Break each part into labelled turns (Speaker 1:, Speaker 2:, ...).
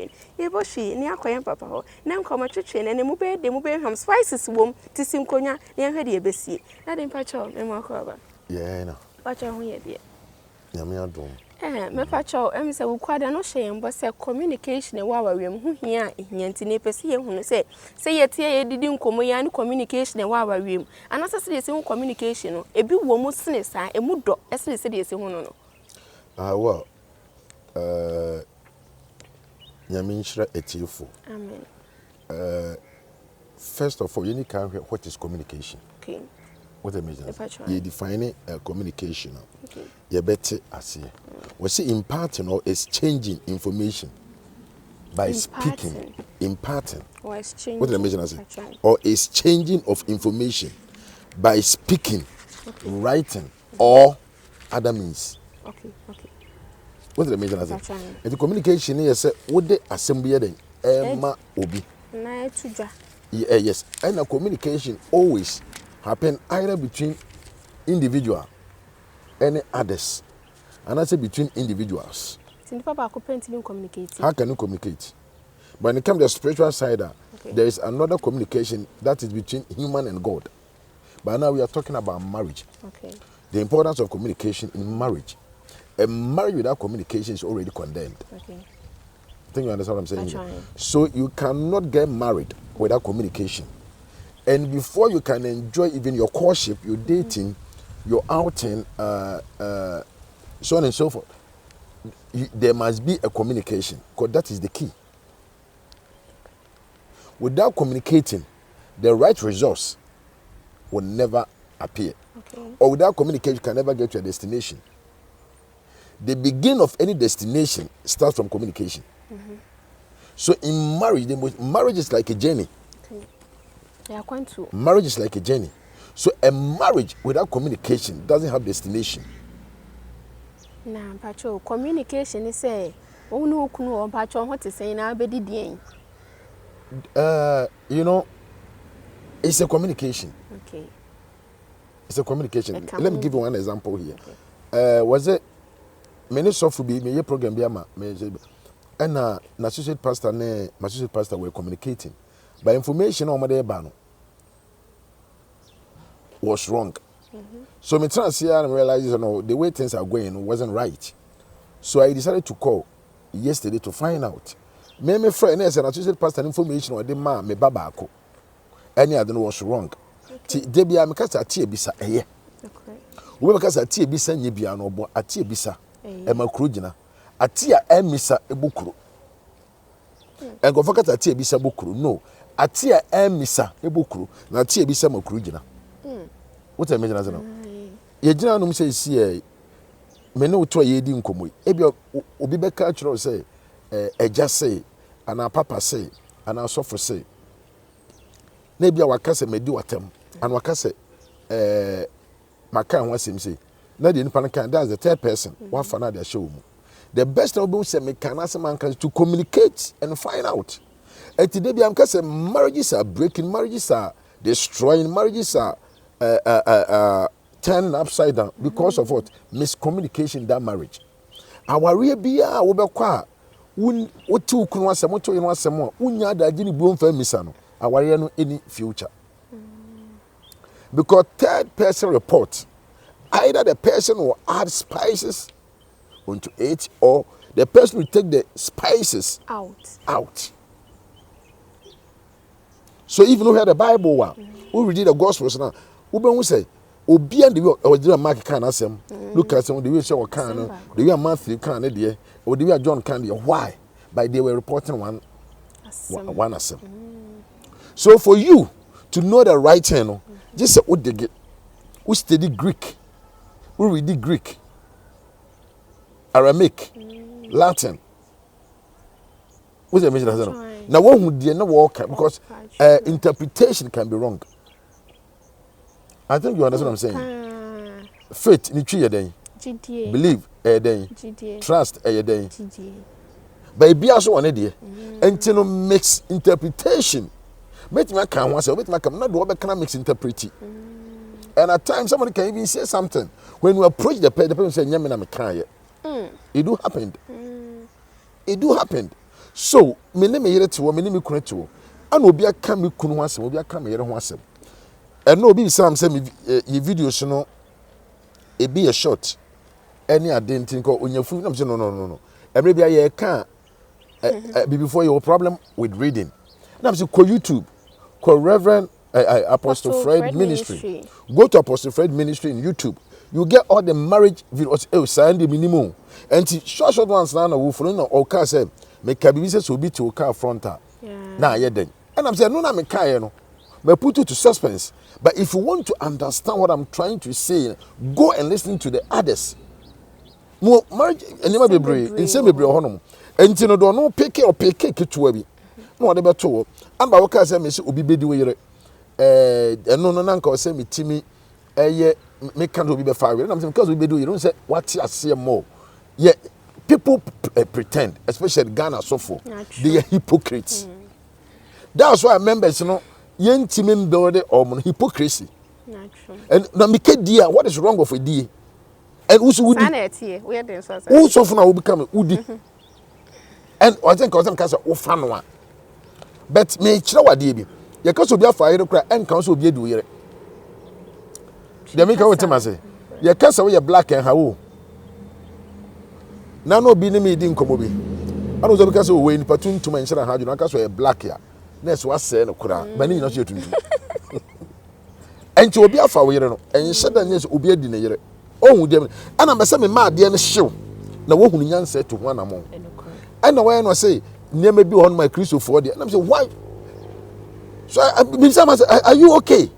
Speaker 1: fine. Ye bo shi ni akoyen papa ho. Na nkoma twetwe na ne mu be ham spices wom tisi nkonya na hwe de ebesie. Na de mpa cho me mo akoba.
Speaker 2: Yeah, na.
Speaker 1: Pa cho ho ye de.
Speaker 2: Nyame adom.
Speaker 1: Me pa cho em se wo kwada no hye mbo se communication e wa awawem hu hia ehianti ne pese ye hunu se ye tie ye didi nkomo ya ne communication e wa awawem anasa se se hu communication no ebi wo mu sene sa e mu do se se hu no
Speaker 2: Well, nyame nhyira etiefo.
Speaker 1: Amen.
Speaker 2: First of all, you need to know what is communication.
Speaker 1: Okay.
Speaker 2: What I mean, you define communication. Okay. You better as we see imparting or exchanging information by speaking, imparting.
Speaker 1: Or exchanging.
Speaker 2: What I mean, or exchanging of information by speaking, writing, or other means.
Speaker 1: Okay.
Speaker 2: What I mean, and the communication is what the assembly then Emma Obi. Yes, and a communication always happen either between individual and others, and I say between individuals. How can you communicate? But when it comes to the spiritual side, there is another communication that is between human and God. But now we are talking about marriage.
Speaker 1: Okay.
Speaker 2: The importance of communication in marriage. A marriage without communication is already condemned. Okay. I think you understand what I'm saying? So you cannot get married without communication. And before you can enjoy even your courtship, your dating, your outing, so on and so forth, there must be a communication, because that is the key. Without communicating, the right resource will never appear. Okay. Or without communication, you can never get to a destination. The beginning of any destination starts from communication. Mm-hmm. So in marriage, marriage is like a journey. Okay. Yeah, marriage is like a journey. So a marriage without communication doesn't have destination.
Speaker 1: Nah, Pacho, communication is say, oh no, kuno, Pacho, what is saying now, be
Speaker 2: you know, it's a communication.
Speaker 1: Okay.
Speaker 2: It's a communication. Let me give you one example here. Okay. Was it many software be me program be ama me and na associate pastor ne my associate pastor were communicating, but information on my ba no was wrong. Mm-hmm. So me trans here and realize the way things are going wasn't right. So I decided to call yesterday to find out. Me friend as an associate pastor information or the man me baba ko. Any other was wrong. Ti debi am kasa tie bisa eye. Okay. We be kasa tie bisa nye bia no bo atie bisa. E makro gina. Atia emisa ebukuro. En go fakata atie bisa bukuro. No. Atia emisa ebukuro na atie bisa makro gina. What I mean as no. Ye gina no say see me no to ye di nkomo. Ebi obi be ka chiro say eja say ana papa say ana sofo say. Na bia wakase medi watem and wakase maka ho asem say na the nipa kan that's the third person one for na dey show mu. The best thing we say me can ask man to communicate and find out. And today be am say marriages are breaking, marriages are destroying, marriages are turning upside down because of what? Miscommunication in that marriage. Our real bia wo be kwa wotu kunu asem wotu yin asem unya da gini buo mfa misa no aware no any future. Because third person report, either the person will add spices onto it or the person will take the spices out. So even though we have the Bible, we read the Gospels now, we say, Obi and the way or the Mark can asem, look at some the way show can, the way Matthew can, or the way John can. Why? But they were reporting one asem. So for you to know the right channel, just say what they get. We study Greek, we read the Greek, Aramaic, Latin. What's the meaning? Now one who did not walk because interpretation can be wrong. I think you understand what I'm saying. Faith in tree day, believe a day, trust a day. But be also one idea, and to mix interpretation. Make me come once, make me come. Not do what can mix interpreting. And at times somebody can even say something when you approach the person say, "Nyame na me cry." It do happen. It do happen. So me ne me yere te wo me ne me kunu te wo ana obi aka me kunu ho asem obi aka me yere ho asem ɛno obi bisam sɛ me ye videos no e be a short any identity ko onyafu na me say no every bia ye ka before your problem with reading na me say ko YouTube ko Reverend Apostle Fred Ministry. Go to Apostle Fred Ministry in YouTube. You get all the marriage videos. Sign the minimum. And short ones now. We follow no. Okay, say me kabibi say so be to car frontal. Nah, yeah then. And I'm saying no, na me car no. Me put you to suspense. But if you want to understand what I'm trying to say, go and listen to the others. More marriage. And never be brave. In same be brave honum. And you know do no pick or pick to be. No, they better. And by okay say me say obi be di we. No nanka say me timi me can't be fire. And I'm saying because we do you don't say what you see more. Yeah, people pretend, especially Ghana so for they are hypocrites. That's why members yen timi build or hypocrisy. And now me dear, what is wrong with a dear? And who's would who so far will become woody. And I think I'm cast of fan one. But me chira dear. You can't be a fire cry and council be do it. The make what I say. You can't say black and how. Now no be me didn't come over. I was because we in platoon to mention how you know because we're black here. Next was saying no kura. But you not you to do. And to be a fire and said that yes obi di na yere. Oh dem. And I'm say me ma de no hyew. Na wo hunu nyansa to one among. And na why no say near me be on my Christopher there. And I'm say why. So are you okay?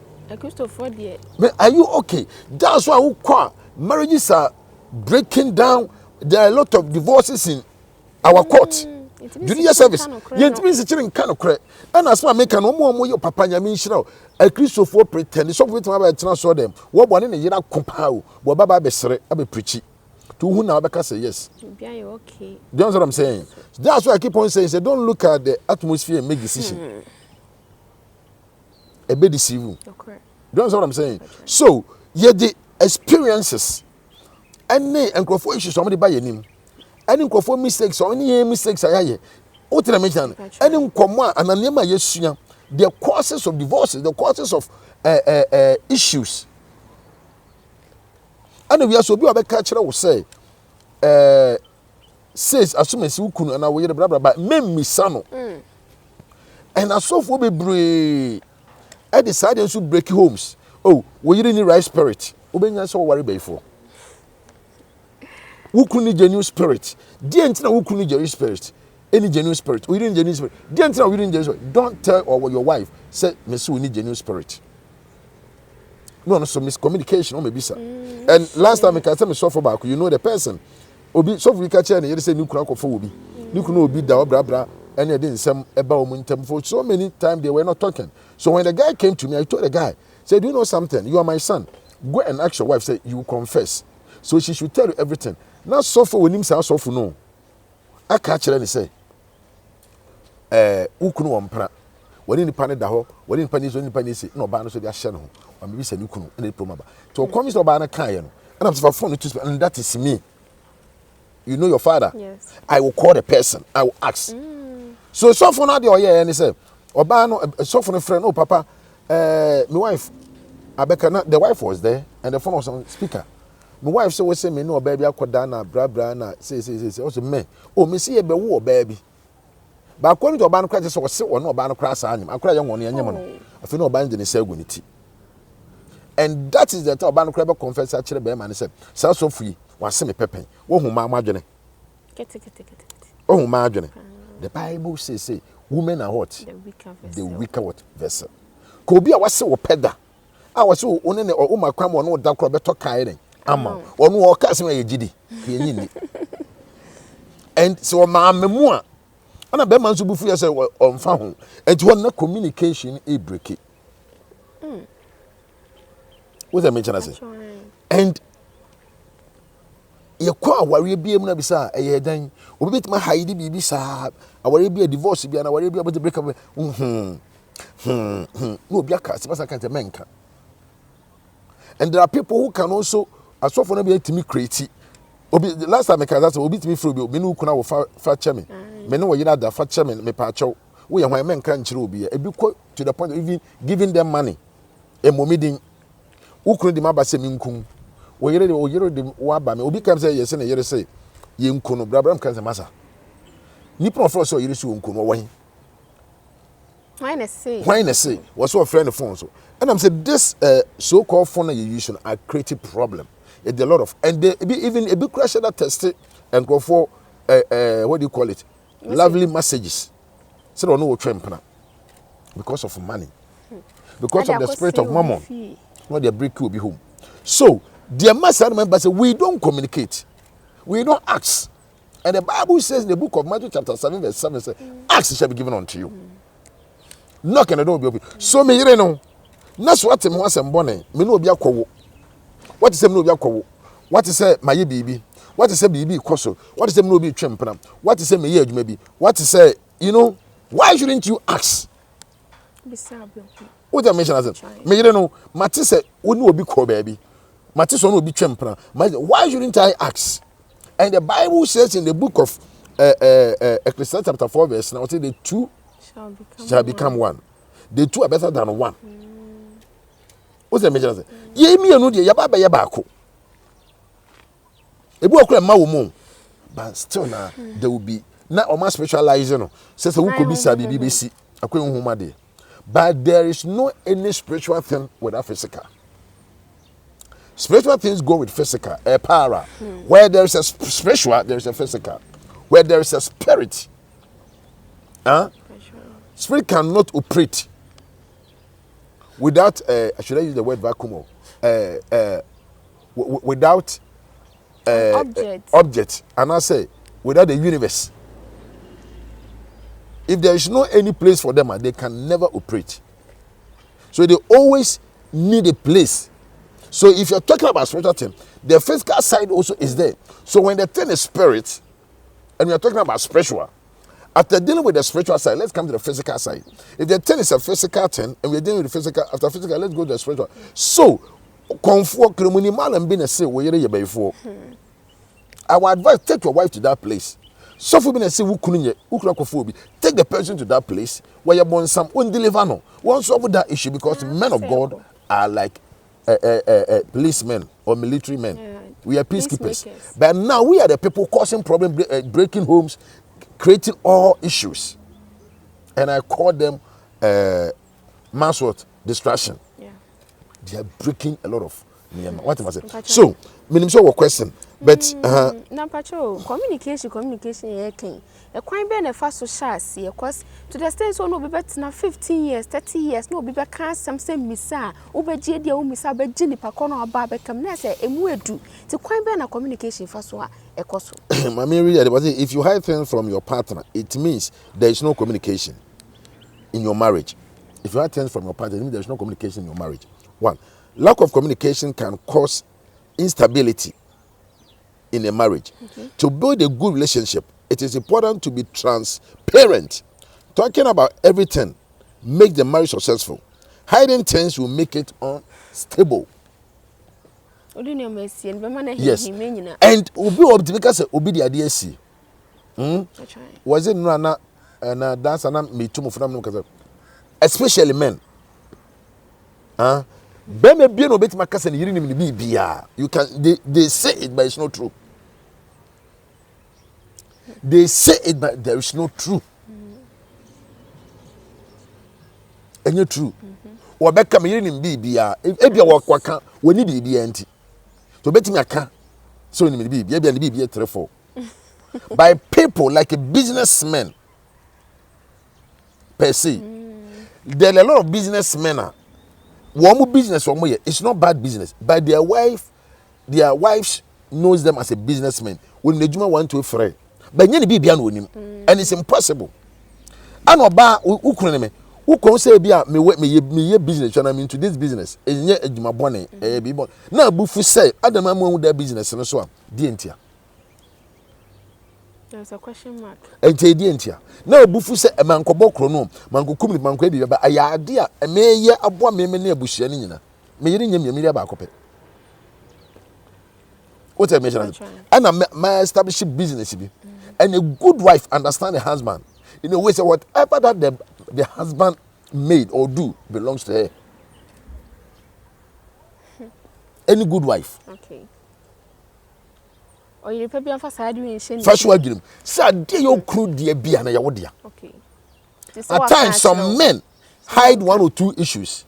Speaker 2: Are you okay? That's why we call marriages are breaking down. There are a lot of divorces in our court. Judicial service. It means it's kind of correct. And as far as making no more your papa Yamin a Christopher pretend. So we transfer them. What one in a year compile. What Baba Besre, I be preachy. To who now because say yes.
Speaker 1: Okay.
Speaker 2: Do you know what I'm saying? That's why I keep on saying, say, don't look at the atmosphere and make decision. A bit deceive you.
Speaker 1: Okay.
Speaker 2: Do you know what I'm saying? So, yeah, the experiences, any and for issues somebody by your name, any for mistakes or any mistakes I hear. What did I mention? Any comma and a name I yes, the causes of divorces, the causes of issues. And we also be a catcher will say, says as soon as you couldn't and I will blah blah but me misano. And I saw for be brave. I decided to break homes. Oh, we didn't need right spirit. Obey so worry before. Who couldn't genuine spirit? The entire who couldn't genuine spirit. Any genuine spirit. We didn't genuine spirit. The entire we didn't genuine spirit. Don't tell or your wife say, Miss, we need genuine spirit. No, so miscommunication or maybe sir. And last time I can tell me so for back, you know the person. Obi so we catch and you say new crack of Obi. You can be da bra bra. And I didn't some about for so many times they were not talking. So when the guy came to me, I told the guy, said, you know something? You are my son. Go and ask your wife, say, you confess. So she should tell you everything. Not suffer when him say, suffer no. I catch her and say, Ukunu wampra. When in the panel daho, when in panis, when in panis, no banner so they are shadow. Or maybe say Ukunu and the promaba. To come is no banner kayan. And I'm for phone to speak, and that is me. You know your father?
Speaker 1: Yes.
Speaker 2: I will call the person. I will ask. So suffer not the oya and he said, Obano, suffer a friend, oh papa, my wife, the wife was there, and the phone was on speaker. My wife said, "Say me no baby, I could dana, bra na say, also me. Oh, me see a be baby." But according to Obano Crash, was sit or no Obano Crash animal. I cry young one, young I feel no band in the ceremony. And that is the Obano Crabber confess actually bear man said, so free, was semi pepping. Oh, my margin. Oh, margin. The Bible says, say, women are what? The weaker what vessel. Kobe was so pedda. I was so only or my cram or no dark better kind. Ama or no cast me a giddy. And so my memoir. And a bear to be free as on found. And to one communication a break it. What I mention, I say. And you call worry be able to be sa a then we bit my Heidi be sa I worry be a divorce be and I worry be able to break up. No be a cast, but I can't menka. And there are people who can also as often be to me crazy. The last time I can that's will beat me through me no kuna will fetch me. me no yira da fa che me pa acho wo ye hwan me nka nkyere obi e bi to the point of even giving them money e momidin ukunu di maba se minkum wo yire de wo aba me obi kam say yes na yire say ye nkunu brabram kan say masa ni professor so yire si nkunu wo
Speaker 1: why na say
Speaker 2: was so friend phone so and I'm saying this so called phone you use are creating problem. It's a lot of and they even a big crash that test and go for what do you call it? Lovely messages. So don't know what trend because of money. Because of the spirit of mammon. Not their break will be home. So dear master remember say we don't communicate. We don't ask. And the Bible says in the book of Matthew chapter 7 verse 7 says, ask shall be given unto you. Knock and the door will be open. So me you know. That's what me was mbone. Me no obi akwo. What is say me no obi akwo? What is say my baby? What is say baby koso? What is say me no obi twempram? What is say me ye adwuma bi? What is say, you know, why shouldn't you ask? What I mention as me you know, mate say we no obi ko baby. Mate so no obi twempram. Why shouldn't I ask? And the Bible says in the book of Ecclesiastes chapter 4 verse now, the two shall become one. The two are better than one. What's the measure? Ye me no de yaba ba yaba ko. Ebu okura ma wo mo. But still now there will be na o ma spiritualize no. Say we could be sabi BBC. Akwa nhoma de. But there is no any spiritual thing without physical. Spiritual things go with physical. A para. Where there is a spiritual, there is a physical. Where there is a spirit, spirit cannot operate without should I use the word vacuum? Without object, and I say without the universe. If there is no any place for them, they can never operate. So they always need a place. So if you're talking about spiritual thing, the physical side also is there. So when the thing is spirit, and we are talking about spiritual, after dealing with the spiritual side, let's come to the physical side. If the thing is a physical thing, and we're dealing with the physical, after physical, let's go to the spiritual. So, our advice, take your wife to that place. So for me, say, take the person to that place where you're born some deliver no. One solve that issue because men of God are like policemen or military men. Yeah. We are peacekeepers. But now we are the people causing problems, breaking homes, creating all issues. And I call them mass distraction. Yeah. They are breaking a lot of what am I saying? So, minimum what question. But
Speaker 1: Nampacho, communication a quite be a fast social because to the extent so no be better na 15 years, 30 years, no be better something missa, over Jedia Missa, but Jenny Pacono or Barbecam Nessa, and we do to quite be a communication fast one a cost.
Speaker 2: If you hide things from your partner, it means there is no communication in your marriage. If you hide things from your partner, it means there is no communication in your marriage. One, lack of communication can cause instability in a marriage. To build a good relationship, it is important to be transparent. Talking about everything makes the marriage successful. Hiding things will make it unstable. Yes. And obi the idea see. Was it no na dance and me too from especially men. You can they say it but it's not true. They say it but there is no truth. And you're true. Or back come in BBA. If you walk waka, we need BB anti. So bet me a can. So in the BB 3-4. By people like a businessman per se. There are a lot of businessmen. One business it's not bad business, but their wives knows them as a businessman. When the Juma want to free, but and it's impossible. And oba ukuneme who can say me business and I'm into this business. Is my bonnet be born. Now bufu say Adam with their business and so on. Dientia.
Speaker 1: There's a question mark.
Speaker 2: And dientia. Now bufu say a man ko bokrono man go kum man ko bi ba aya ade a me ye aboa me na abusia ni nyina me yiri nyam yamiri ba akope. What I mention and I establish business bi And a good wife understands the husband in a way say whatever that the husband made or do belongs to her. Any good wife.
Speaker 1: Okay. Or you probably have a
Speaker 2: First one dream. Say dey your crew dear be and your dear.
Speaker 1: Okay.
Speaker 2: At times some men hide one or two issues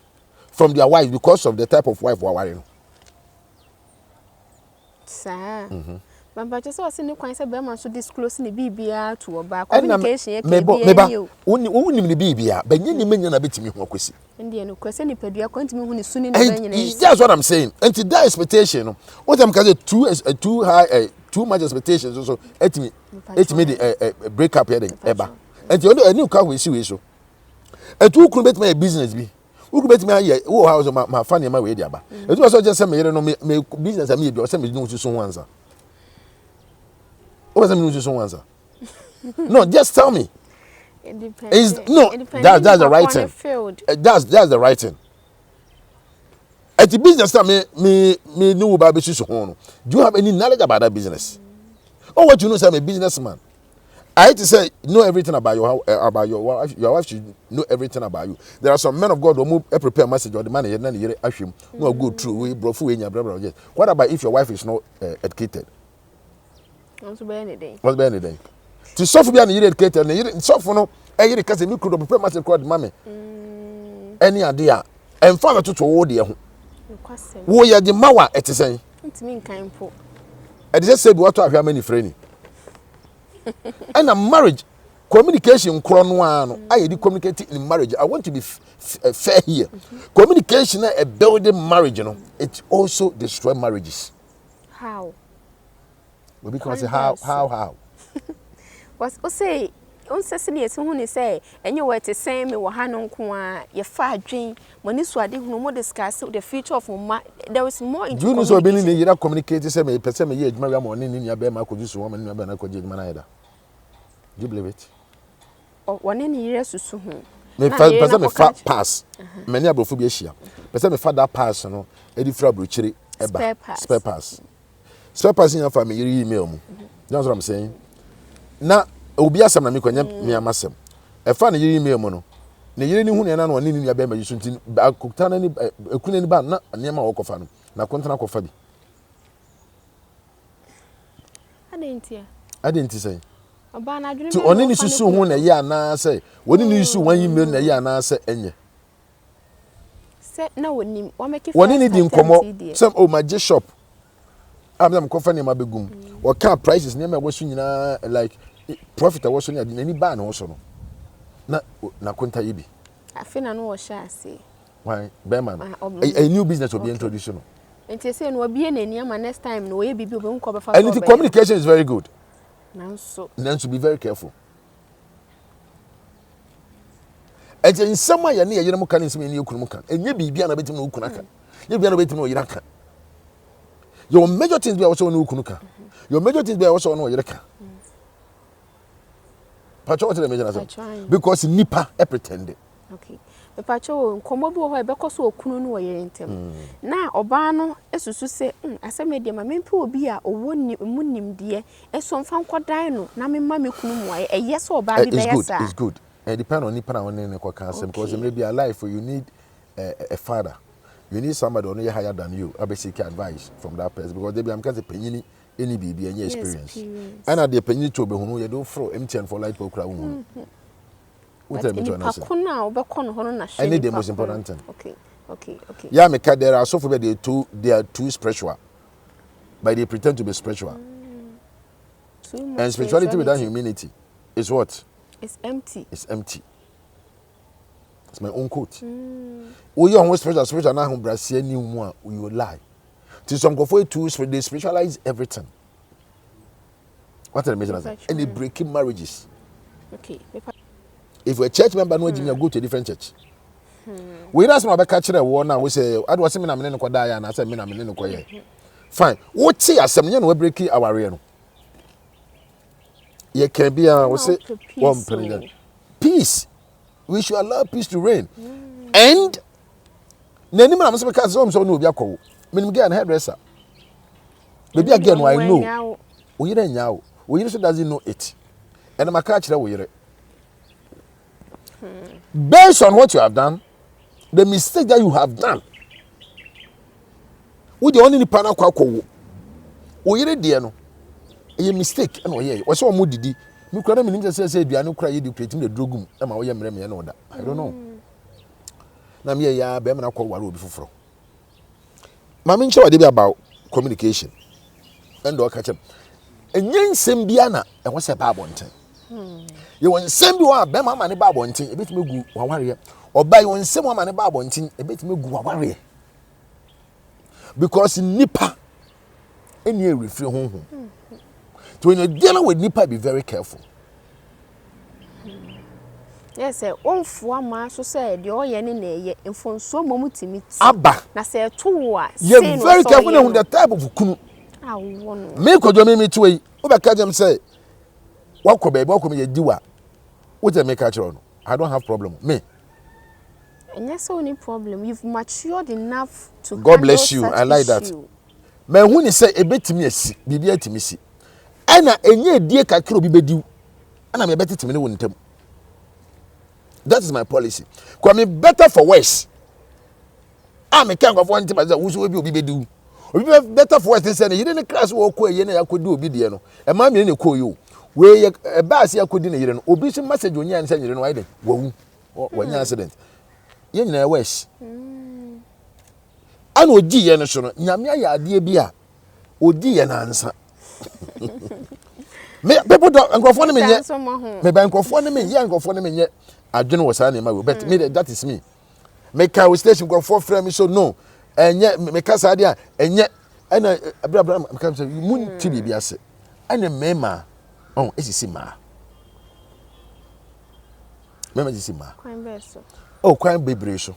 Speaker 2: from their wives because of the type of wife we're wearing.
Speaker 1: Sir. But just was in the coin said Berman so disclosing the BBR to a back communication. Maybe
Speaker 2: only the BBR, but you mean a bit to me.
Speaker 1: Indian question if you are going to me soon in
Speaker 2: that's what I'm saying. And to that expectation, what I'm calling too high, too much expectations also. It made a break up here. And you know a new car we see so. And who could make my business be? Who could make me here? Oh, house my family my way there. It was just some me business and me or some is no to someone answer. What was I doing to someone answer? No, just tell me. Is no that's the right thing. That's the right thing. At the business time me know about business. Do you have any knowledge about that business? Oh, what you know, I'm a businessman. I hate to say know everything about your wife. Your wife should know everything about you. There are some men of God who prepare a message or the man here ask him no go through we bro fu enya blah blah. What about if your wife is not educated?
Speaker 1: What's be anything?
Speaker 2: What's be anything? To suffer be an educated and you suffer no e you case me could prepare message called mommy. Any idea? And father to wo de ho. Wo ye de mawa etisen.
Speaker 1: Ntimi nkan po.
Speaker 2: I just said what to have many friends. And a marriage communication I communicate in marriage. I want to be fair here. Communication a building marriage, you know, it also destroy marriages.
Speaker 1: How?
Speaker 2: We can say how.
Speaker 1: Was say on sesini esi hu ni say enye we te say me wo ha no nko a ye fa adwen mani so ade hu mo discuss the future of ma there is more into.
Speaker 2: Do you know so be ni you communicate say me person me ye adwuma we am oni ni nia be ma ko jusu wo ma ni be na ko je adwuma na yeda. Do you believe it?
Speaker 1: Oh, one ni yire susu hu.
Speaker 2: Me person me fa pass. Many abrofu bi ahia. Person me fa that pass no e di fra brochire eba. Spare pass. Spare pass in fa me yire email mu. That's what I'm saying. Na obi asem na me kwanya me amasem e fa na yiri email mu no na yiri ni hu na na oni ni nua be ma yisu nti akuta na ni ekuna ni ba na niam wo kofa no na kontana kofa bi adenti say
Speaker 1: oba na adwene
Speaker 2: to oni ni susu hu na ye ana say woni ni susu wan email na ye ana say enye
Speaker 1: se na woni wa make
Speaker 2: woni ni di nkomo some o ma shop am kofa ni ma begum o ka prices ni ma wo su nyina like profit was on any ban also no na konta yibi
Speaker 1: afina no wo sha ase
Speaker 2: why beman a new business will be introduced no
Speaker 1: enti say no obi na niam next time no we bibi obi nko be fa
Speaker 2: and the communication is very good
Speaker 1: nanso
Speaker 2: be very careful and in some way na yere mo kan nsem ni okunu mo kan enye bibia na betim na okunu aka ye bibia na betim na oyira ka your major things be also na okunu ka your major things be also na oyira ka Pacho what the major because nipa pretended.
Speaker 1: Okay. The pacho nkomo bi wo e bekoso okunu no yere ntem. Na oba no esusu se aseme de ma mempe obi a owo munim de eso mfa nkodan no na memma mekunu mu aye yes oba bi be yes.
Speaker 2: It's good. It depends on nipa na one ne kwa kan because maybe a life you need a father. You need somebody who is higher than you. I basically advice from that person because they be am kan se penyini any baby any experience. And at the penny to be who you don't throw MTN for light poker. What tell me to answer? I need the most important thing.
Speaker 1: Okay.
Speaker 2: Yeah, me there are so far they are too spiritual. But they pretend to be spiritual. And spirituality without humility is what?
Speaker 1: It's empty.
Speaker 2: It's empty. It's my own quote. We are spiritual now Brazil new one we will lie. To some go for too they spiritualize everything. What are the measures? And they breaking marriages.
Speaker 1: Okay.
Speaker 2: If we're a church member, no, you go to a different church. We don't know about catching a war now. We say, I was saying, I'm in a and I said, I'm in a fine. What say, as some we breaking our real. You can be a one president. Peace. We should allow peace to reign. And Nenima, I'm saying, because some no be a call. Me get a hairdresser. Maybe again, I know. We don't know. We doesn't know it. and my catch that based on what you have done, the mistake that you have done. We the only partner kwako. O yere de no. A mistake and oye. O so mo didi. Me kura me nim say aduane kura ye di create me drogum. E ma oye mreme na oda. I don't know. Na me ya be me na kwa ware obi foforo. Ma me nche wade bi about communication. And do catch up. Enyen nsem bia na e ho se ba abonten. Ye won nsem bi wa be ma ne ba abonten e betime gu waware. Oba ye won nsem wa ma ne ba abonten e betime gu waware. Because nipa any refree home. So when you're dealing with nipa, be very careful.
Speaker 1: Yes, sir. On for ma so said your yenny nay in phone so momutimi.
Speaker 2: Abba.
Speaker 1: Na say two.
Speaker 2: You're very careful on the type of kunu.
Speaker 1: I won't
Speaker 2: make what you mean to a over them say, walk away, walk me a doer. What I make catch on? I don't have problem. Me.
Speaker 1: And that's the only problem. You've matured enough to.
Speaker 2: God bless you. I like that. Me when you say a bit to me, be to me see. Ana enye die kakro bi bediu. Ana me better to me no wontem. That is my policy. Kwa me better for worse. Me kan go for ntem as wo so obi bediu. Obi better for worse say you didn't class wo ko ye na yakodi obi de no. E ma me ne ko yo. We ye ba ase yakodi na yire no. Obi si message onya nsa yire no why dey. Wawu. Wanya accident. Ye nyina worse. Ana oji ye no so no. Nyame ya ade bi a odi ye na ansa. Me people don't microphone me yet. Me by microphone me here microphone me yet. I don't know what's happening my but me that is me. Make our station microphone frame me so no. And yet me kasa dia and yet and Abraham come say you mun ti bi ase. And mema oh esi ma. Mema esi ma.
Speaker 1: Kwan beso.
Speaker 2: Oh kwan bebre so.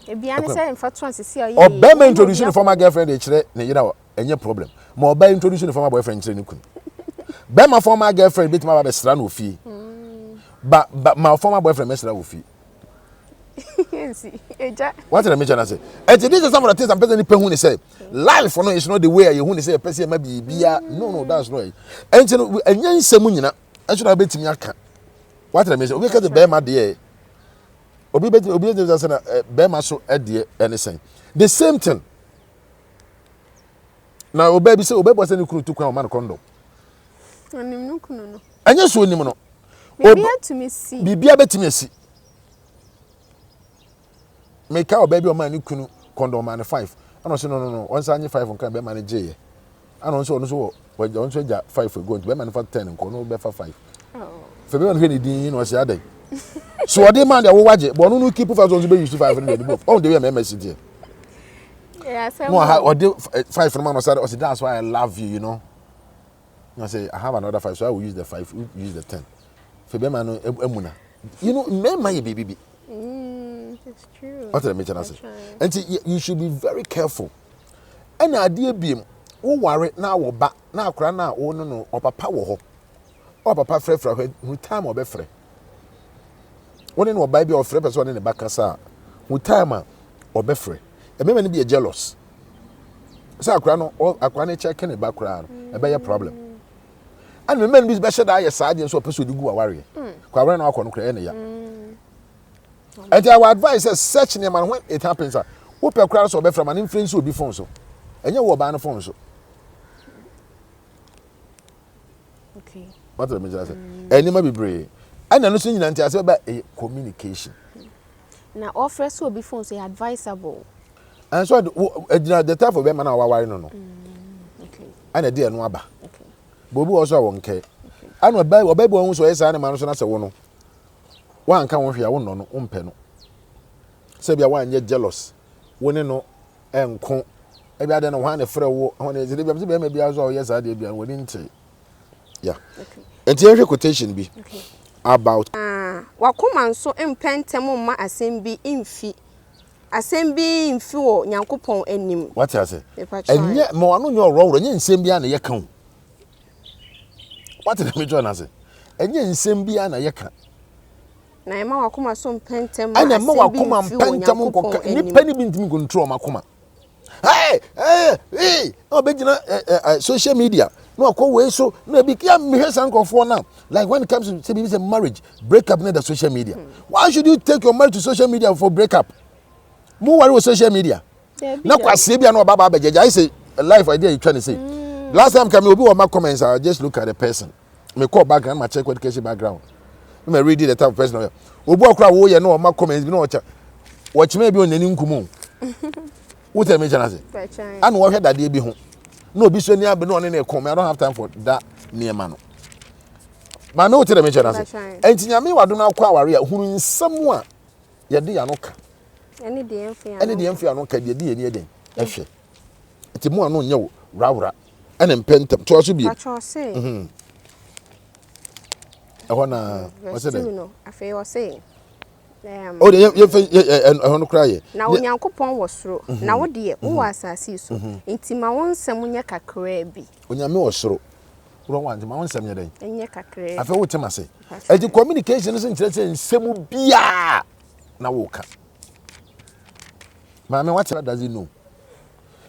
Speaker 1: E bia ne say mfa to ansisi ayi.
Speaker 2: Oh be me introduce the former girlfriend e kire ne yira any problem. Ma oba introduce the former boyfriend kire ne kun. Be my former girlfriend bit ma ba sra no fi. But my former boyfriend mesra wo fi.
Speaker 1: Eja.
Speaker 2: What did I mention I say? And this is some of the things I'm person pe hu ni say. Life for no is not the way you hu ni say person ma bibia. No, that's not it. And you enya nsem nyina. I should have betimi aka. What did I mention? Obi ka the be ma de obi dey say na be ma so e de anything. The same thing. Now obi say obi boss any kunu tu kwan o man condom.
Speaker 1: Onim no kunu no.
Speaker 2: Anya so onim no.
Speaker 1: Bibia to me see.
Speaker 2: Bibia betimi asi. Make our baby or man kunu condom man 5. I don't say no. Once I 5 on can be man J. I don't so when you also 5 we go to be man for 10 and no be for 5. Oh. For be on here the no say ade. So they man they will watch it, but no keep for us be use 500 both. Oh the way my message here.
Speaker 1: Yeah, say
Speaker 2: no or the 5 from man said that's why I love you, you know. I say I have another 5 so I will use the 5, use the 10. For be man emuna. You know, me my baby.
Speaker 1: It's true.
Speaker 2: What did I mention? And you should be very careful. And idea beam, oh worry now or back now cry now oh no or papa wo or papa free who time or be free. One in or baby or free person in the back who time or be free. And maybe be jealous. So I cry no or I can't check in the background a better problem. And remember this better that your side and so person do go worry. Kwa na akọ no kra ya. And our advice is search name and when it happens who per crowd so be from an influence will be phone so. And you will ban phone so.
Speaker 1: Okay.
Speaker 2: What the major say? Any may be brave. And I know saying I say about communication.
Speaker 1: Now offers will be phone say advisable.
Speaker 2: And so the type of man our no.
Speaker 1: Okay.
Speaker 2: And a dear no aba.
Speaker 1: Okay.
Speaker 2: Bobu also won't care. I know by baby one so yes and man so na say wono. One can hwe wo no no umpe no. Se bia wan ye jealous. Woni no enko. E bia de no wan e frɛ wo, wan e bia se bia ma bia so yes ade bia woni nte. Yeah. Okay. And here quotation be. Okay. About
Speaker 1: wakoma nso empentem ma asem bi imfi. Asem bi imfi wo Nyankopɔn anim.
Speaker 2: What I say? Enye mo anu nyo ro nye nsem bia na ye kan. What did me join say? Enye nsem bia na ye kan.
Speaker 1: Na ema wakoma so pentem
Speaker 2: ma ana ma wakoma pentem nkoka nipa ni bintimi control makoma hey no be gina social media No, call way so no be care me hear some for now. Like when it comes to say marriage, break up near the social media. Why should you take your marriage to social media for breakup? More worry with social media. Now kwa say bia no baba bejeja. I say a life idea you trying to say. Last time come obi on my comments I just look at the person. Me call background, my check education background. Me read the type of person. Obi okra wo ye no my comments bi no watch me bi on nani nkumo. What tell me chana say? And what head that dey bi ho. No be so near be no na come. I don't have time for that near man. Ma no tell me chana say. Enti nyame wado na kwa aware hunu nsam a ye de ya no ka.
Speaker 1: Any day
Speaker 2: Enfia no ka de de ni eden. Ehwe. Enti mo ano nye wo rawra. Ene mpentem to so bi.
Speaker 1: Pacho say.
Speaker 2: Ehona what say dem?
Speaker 1: No, afei o say.
Speaker 2: Oh, the ehonu kra ye.
Speaker 1: Na onyankopon wo soro. Na wo de wo asase so. Enti ma won nsam nya kakra bi.
Speaker 2: Onyame wo soro. Wo wan ma won nsam nya den.
Speaker 1: Nya kakra.
Speaker 2: Afei wo tema say. Enti communication is interest nsemu bia na wo ka. Ma me what does he know?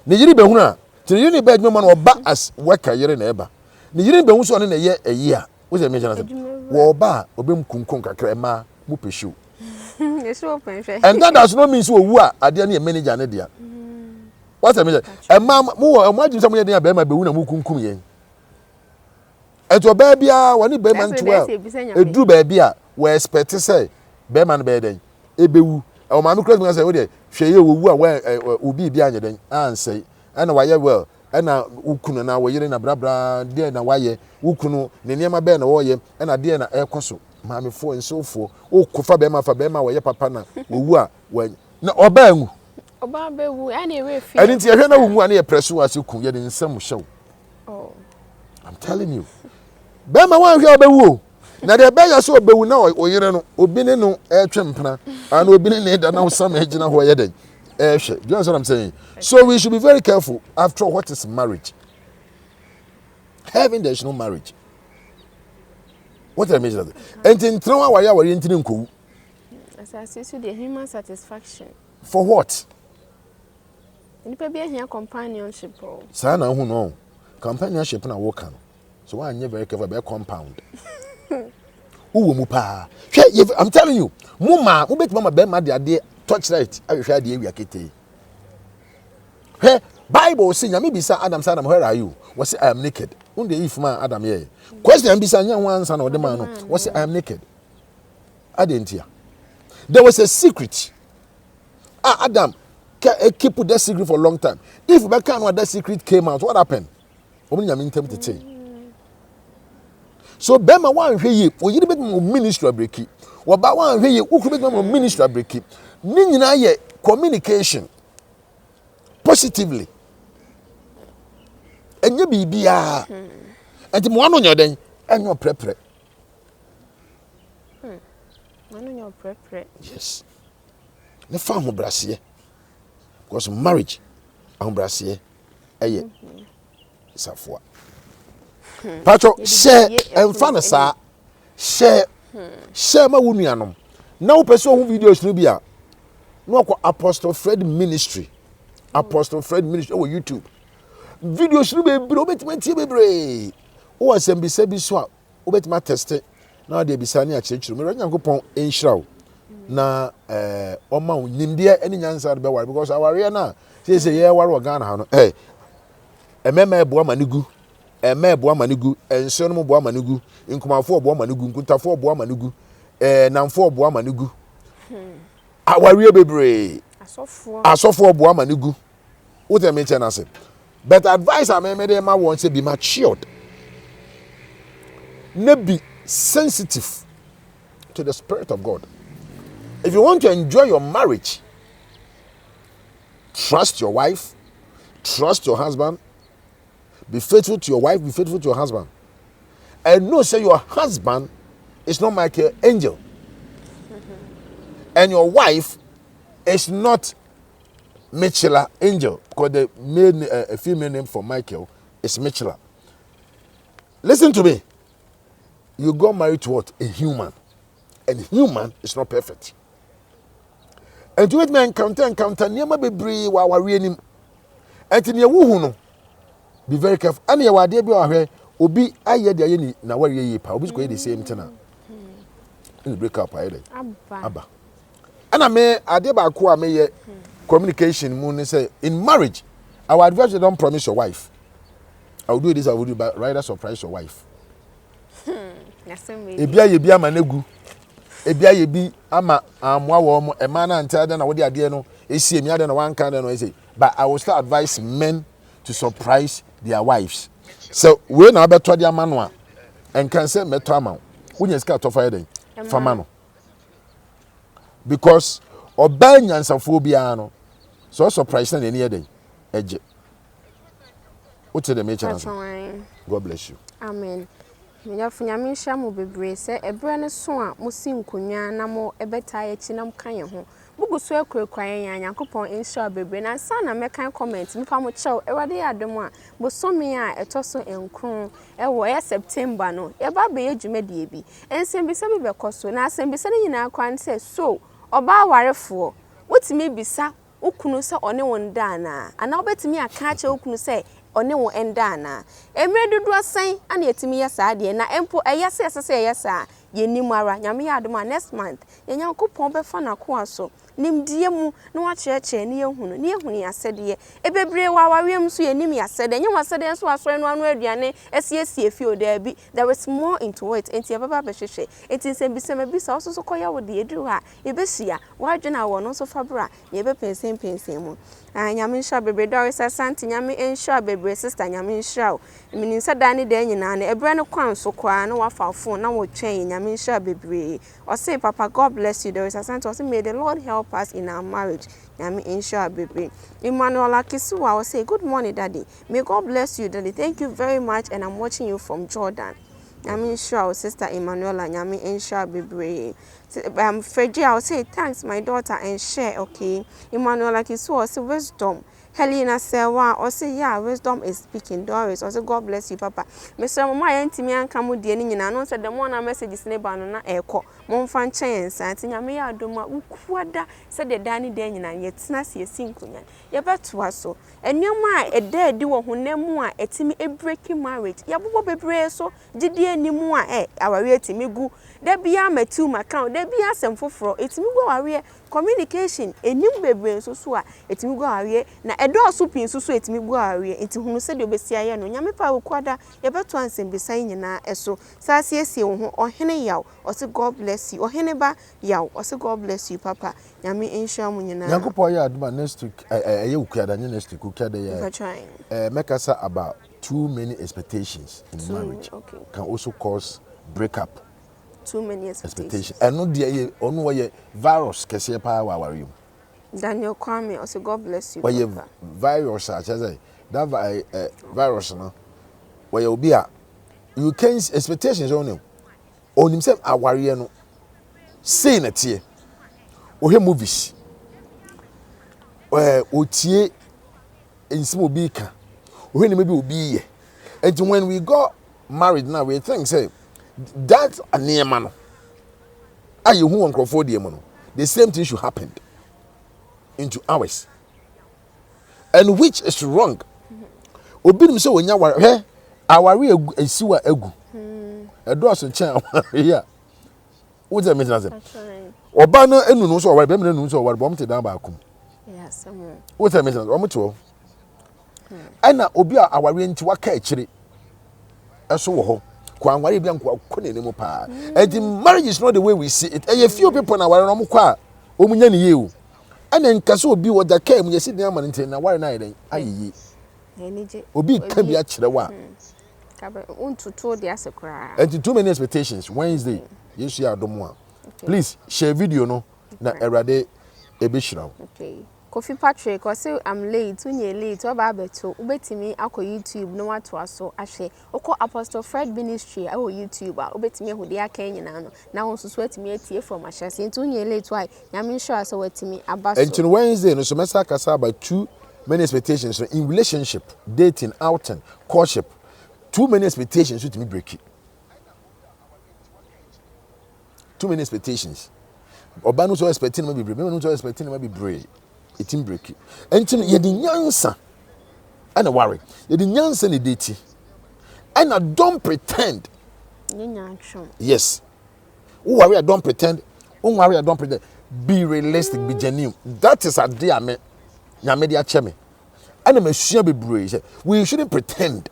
Speaker 2: Ni yiri be hunu a, tiri yiri be adwuma na oba as worker yiri na eba. Ni yiri be hu so ne ye eyi a. Wo say me jana say. Wo oba obem kunkun kakra ma mu peshu. And that does not mean so wu a ade na manager ne dia. What I mean? E ma mu imagine some dey be ma be wu na mu kunkum yen. Eto ba bia woni be man 12. Edu ba bia we expect say be man be den. Ebewu. O ma me cross me say wo dey hwe ye wu a obi bia anye den ansai. Ana wa ye well. Ana ukunu na wo yire na brabra de na wa ye ukunu ne niam be na wo ye ana de na ekoso. Mami fo nsofo o kofa be ma wo ye papa na owu a na oba anwu
Speaker 1: oba be wu ana ewe fi
Speaker 2: ani ti ehwe na wu a na ye presso ase kun ye de nsam hyew.
Speaker 1: Oh,
Speaker 2: I'm telling you be ma wan hwe oba wu na de be ya so oba wu na oyire no obi ne no twempena ana obi ne da na wo sam agina ho ye den hwe. Do you understand what I'm saying? So we should be very careful after what is marriage. Having there's no marriage. What I mean is that and in trauma why are you entering nko?
Speaker 1: As I say so the human satisfaction.
Speaker 2: For what?
Speaker 1: Nipa be here companionship.
Speaker 2: Sa na hu no. Companionship na wo kan. So why you very careful be compound. Who mu pa. I'm telling you, mama, who bet mama be ma de touch right. I hwe de wi akete. He Bible say nyame bisa Adam say Adam where are you? Was say I am naked. Unde if man Adam here. Question bisa nya wan answer na the man no. Was say I am naked. Adentia. There was a secret. Adam keep that secret for a long time. If back when that secret came out, what happened? Omo nyame ntem tete. So bema wan hwe yi, o yiri bet mo ministry breaki. Wo ba wan hwe yi, ukru bet mo ministry breaki. Ni nyina ye communication positively. Enye bibia. Enti mo anu nyoden, enyo prepre.
Speaker 1: Anu nyo prepre.
Speaker 2: Yes. Ne fa ho brase. Because marriage ho brase eye. Safua. Pacho share emfa na sa share ma wonu anom. Na wo pese ho videos no bia. No akwa Apostle Fred Ministry. Apostle Fred Ministry on YouTube. Videos no be bro betimenti bebre. O asem bi se bi so a obetima test na de bisa ne a chechuru. Me Nyankopon enhyiraw. Na oma nimde eni nyansa be ware because aware na say ye ware organ ha no emema ebo amanigu ebo amanigu enso no bo amanigu nkumafo obo amanigu nkuntafo obo amanigu namfo obo amanigu aware bebre asofo obo amanigu what I mention as but advice I made them want to be matured, not be sensitive to the Spirit of God. If you want to enjoy your marriage, trust your wife, trust your husband, be faithful to your wife, be faithful to your husband. And know say your husband is not Michael Angel. And your wife is not Mitchella Angel, because the main a female name for Michael is Mitchella. Listen to me. You got married to what? A human. And human is not perfect. And to it me encounter near my baby wa him. And in your woo no. be very careful. And you are there be aware. Obi aye de aye ni na wari ye pa. Obi go the same thing. In the break up aye. Abba. And I may ade ba ko a me communication mu say in marriage our advice you don't promise your wife. I will do this, I will do, but rather surprise your wife. Ebia ye bi ama negu. Ebia ye bi ama amwa wo mo e man na ntade na wo de ade no esi emi ade na wan kan no say. But I will still advise men to surprise their wives. So we na beto de ama no a en kan say meto ama. Unya sika to fire den. Fama no. Because oba nyansafo bia no so surprise na ne den. Eje. What's the major? God bless you.
Speaker 1: Amen. Nyame hya mo bebre se ebre ne so a mo si nkonwa na mo ebeta ye chi na mo kan ye ho bugu so akurakwan yan Yankopon insha bebre na sa na mekan comment mi fa mo chew ewade ya adom a bo so me a etoso enkron ewo ya September no ye ba be adwumadie bi ensem bi se bi be koso na asem bi se ne nyina kwan se so oba awarefo wotimi bisa ukunu se one won da na ana obetimi aka ache ukunu se one wo enda na emre dudu asan ana yetimi ya saa de na empo eyase esese eyasa yenim ara nyame ya adom next month Yankopon be fa na ko aso nimdie mu na wa cheche ne yehunu yasede ebebre wa warem so yenim yasede nyem wasede so asore no anu aduane esiesie fi oda bi there is more into it enti e baba be hwehwe enti se bi se ma bi so so koya wo de eduru ha ebesia wa dwena wo no so fabra ne be pensen mu nyame nsha bebre Doris Asante nyame ensha bebre sister nyame nsha mini nsa dane da nyina na ebre no kwan so kwa na wafa phone na wo twen nyame nsha bebre o say papa God bless you Doris Asante o say may the Lord help us in our marriage nyame ensha bebre Emmanuel Akisuwa o say good morning daddy may God bless you daddy thank you very much and I'm watching you from Jordan nyame nsha sister Emmanuela nyame ensha bebre Freddie, I'll say thanks, my daughter, and share, okay? Emmanuel, like you saw, say wisdom. Helena Sewa, or say, yeah, wisdom is speaking. Doris, or say, God bless you, Papa. Mr. Mama, and me and come with the ending, and I know that the one messages neighbor and not echo. Monfan chance, and Tina me out do my ukwada, said the Danny Daniel, and yet snazzy a sinkunya. You bet to us so. And your mind, a dead duo who name more, a timmy a breaking marriage. Yabu be brave so, did ye any more, our rating me go. There be a me to my account, there be a some for it's me go away. Communication, a new baby so swa, it's me go away. Na a door soup in so it's me go away. It's who said you be see no Yamipa Ukwada, you bet once and be saying na eso. Sassy or Henny Yaw, or say God bless you, or Henneba Yaw, or say God bless you, Papa. Yami in Shamun,
Speaker 2: Yanko yard next week, you can next week, who
Speaker 1: trying.
Speaker 2: Make us about too many expectations in marriage can also cause breakup.
Speaker 1: Too many expectations.
Speaker 2: And no dear on way virus can power you.
Speaker 1: Daniel Kwame also God bless you.
Speaker 2: Why you virus such as that virus no where you be you can expectations on him. On himself a warrior no saying it here. O he movies. O tie in small beaker. When maybe will be here. And when we got married now we think say that a near man. Are you who uncle for the mono? The same thing should happen into ours. And which is wrong? Obin so when you are here, our real a sewer egu. A dozen chair here. What's the meaning? Obana and no so what women know so what bumped down back.
Speaker 1: Yes,
Speaker 2: what's the meaning? Omutuo. And Obia our rent to a catch it. A so and the marriage is not the way we see it. A few people now are on you. And then Casso be what that came when you sit there and tell why night. I Obi can be actually one. And too many expectations. Wednesday, yes, you are the one. Please share video no na erade ebishira.
Speaker 1: Okay. Kofi Patrick, I say I'm late. When you're late, what about beto? Ubetimi ako YouTube no what to aso ashe. Oko Apostle Fred Ministry I will YouTube. Ubetimi who they are Kenya now. Now also sweat me a from ashe. Since when you're late, why? I'm sure so wetimi abaso. And
Speaker 2: on Wednesday, no semester kasa by too many expectations in relationship, dating, outing, courtship. Too many expectations with me break it. Too many expectations. Oba no so expecting maybe brave. No so expecting maybe brave. It break it. And ye the nyansa and worry. You didn't answer the date. And I don't pretend. Yes. Who worry, I don't pretend. Who worry, I don't pretend. Be realistic, be genuine. That is a dear me. Yamedia cheme. And I'm sure be brave. We shouldn't pretend.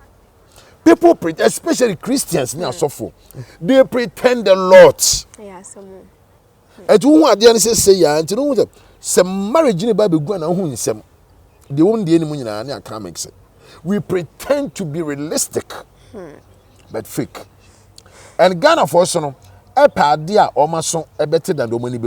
Speaker 2: People pretend, especially Christians, they pretend a lot.
Speaker 1: Yes,
Speaker 2: and to whom I didn't say, yeah, and to know that some marriage in the Bible go and who is some. They won't the enemy in our comics. We pretend to be realistic, but fake. And Ghana for son, a padia or my son, a better than the money.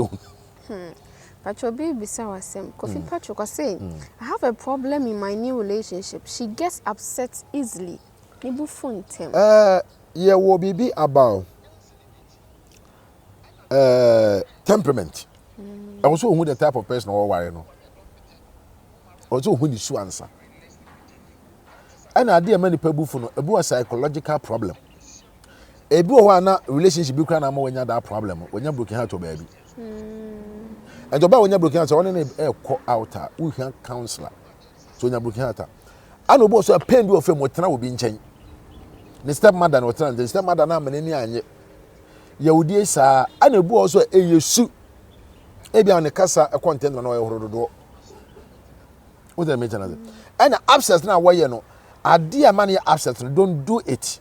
Speaker 1: But your baby was saying, Coffee Patrick was saying, I have a problem in my new relationship. She gets upset easily.
Speaker 2: Yeah, will be about temperament. I also who the type of person or worry no. Also who the answer. And I dear many people for a psychological problem. A boy relationship you can when you have that problem when you're broken heart to baby. And about when you're broken heart, only a call out who can counselor. So when you're broken heart, I know both a pain do of him what will be in change. The stepmother no trans, the stepmother na meneni anye. Yehudi sa, ana bu also eyesu. Ebi an kasa e content na o horodo. What they mention as. And abscess na why no. Ade a man abscess don't do it.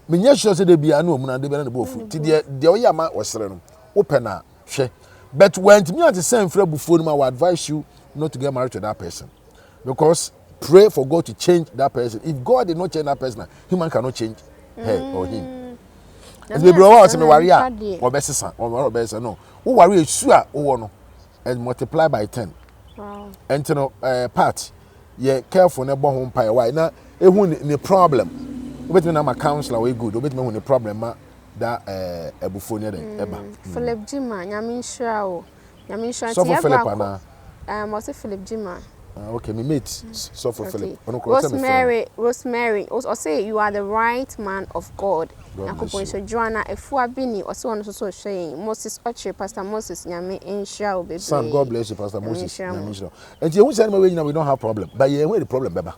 Speaker 2: Menya sure say dey bia na omuna dey be na dey bofu. Ti de oya ma wosere no. Open na hwe. But when me at the same free before no I would advise you not to get married to that person. Because pray for God to change that person. If God did not change that person, human cannot change her or him. As we grow up, we worry or best or best no. We worry sure no and multiply by 10.
Speaker 1: Wow.
Speaker 2: And you know, part, yeah, careful never home pie. Why now? The problem. We better na counselor we good. We better when the problem that ebufonia then.
Speaker 1: Philip Jima, Yamin Shao,
Speaker 2: So for Philip ana.
Speaker 1: Was Philip Jima.
Speaker 2: Okay, me mate. So for Philip.
Speaker 1: Rosemary. Also say you are the right man of God. Nakuponsho Joanna Efua Bini also on so saying Moses Oche Pastor Moses Nyame Enshao baby.
Speaker 2: Son, God bless you, Pastor Moses. Nyame. And you say we don't have problem, but you the problem, baba.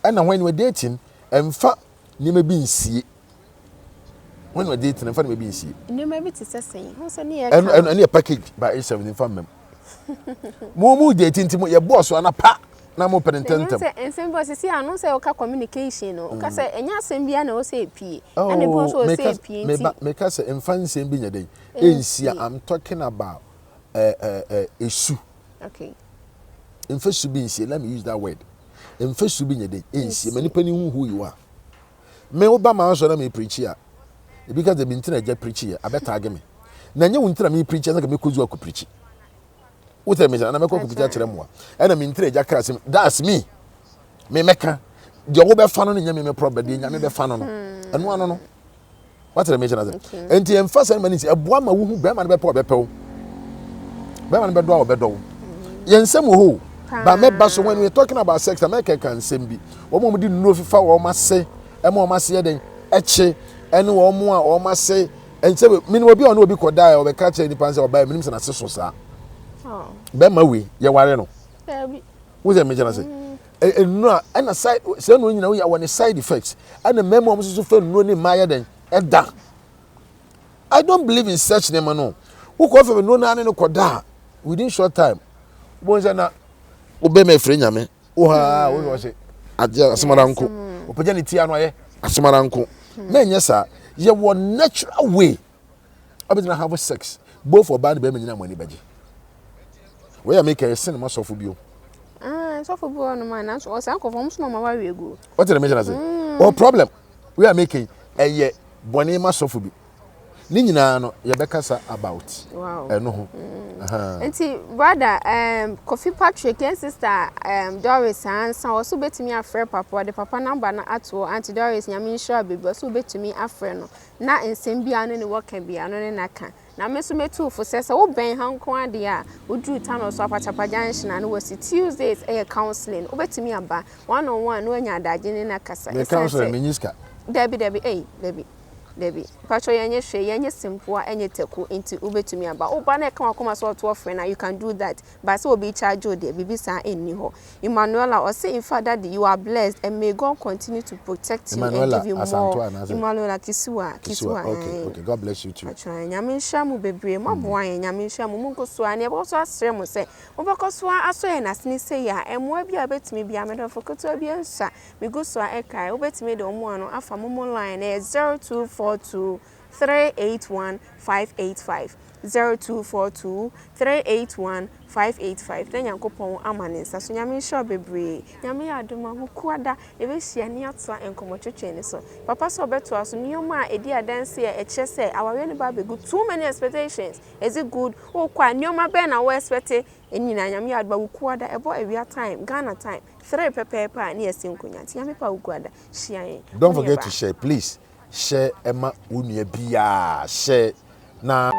Speaker 2: And when we're dating, in fact, you may be in see. When we're dating, in fact, maybe in see.
Speaker 1: You may be to say,
Speaker 2: and a package by 870 family. Momu dating to your boss on a pa. Na mo penitente.
Speaker 1: And same boss see I no say oka communication no. Ka say enya asem bia na o say pie. And the boss o say pie.
Speaker 2: Make us enfan sem bi nyade. Ensia I'm talking about issue.
Speaker 1: Okay.
Speaker 2: Enfa su bi nsia, let me use that word. Enfa su bi nyade ensia mani pani who you are. Me oba ma so na me preach here. Because they been trying to preach here. I better argue me. Na nya won me preach na ka me kozu akọ preach. What I mean, I'm not going to tell them more. And I'm in trade, that's me. Me meka. The over fan on me problem, the never fan on. And one no. What I mention as it. And the first and minutes, a boy who bear man be poor bepo. Bear man be door bedo. Yen some who. But me baso when we're talking about sex, America can same be. What we didn't know if I must say, and more must say then, etche, and no more or must say, and say, me will be on no be could die or be catch any pants or buy minimum and accessories. Bema we ye ware no wo say me jana say no and side say no nyina we are side effects and the memo am so fe no ni maye den eda. I don't believe in such name no wo ko fe no na no koda within short time bo say na wo be me frɛ nyame wo ha wo say aje asemara nko wo pagya ne tia no aye asemara nko na nya sa ye wo natural way obedina have sex both for bad be me nyina mani baje. Where make a cinema so for you?
Speaker 1: So for no man, so uncle from no my go.
Speaker 2: What did I mention as oh problem? We are making a ye bonema so for you. Nina no yebekasa about.
Speaker 1: Wow.
Speaker 2: No.
Speaker 1: And see, brother, Coffee Patrick and sister Doris and so also bet me a friend papa, the papa number na atwo Auntie Doris Yamin sure baby so bet me a friend no. Na nsem bia no ne work can be ano na ka. Na me so metu for say wo ben han ko ade a wo dru town so apachapa junction and was Tuesdays counseling. Wo bet me aba one on one no anya adaje ne na kasa.
Speaker 2: The counseling minister.
Speaker 1: Debbie, Debbie, Pacho yenye she yenye simple enye teku into ubetumi aba. Oba na come akoma so to friend you can do that. But so be charge you there bibi sa enni ho. Emmanuela or say in fact that you are blessed and may God continue to protect you and give you more. Emmanuela Kisua.
Speaker 2: Okay, God bless you too.
Speaker 1: Pacho nyame nhia mu bebre maboa nyame nhia mu munko so ane ebo so asre mu se. Obako so aso ye nasini se ya emoa bia betumi bia me do fokoto bia nsa. Me go so ekai obetumi de omo ano afa momo line 0242 381 585 0242 381 585 then yankopon amane nsa so nyame nhia bebre nyame adoma ho kuada ebehia ne atwa enkomotwetwe ne so papa so beto aso nioma edi adanse e eche se awawe ne ba begu too many expectations is it good o kwa nioma be na we expect enyina nyame adoma wo kuada ebo ewia time Ghana time 3 pepe na yesinkonya ti nyame pa wo kuada hia.
Speaker 2: Don't forget to share, please. Share Emma Unia Bia. Share na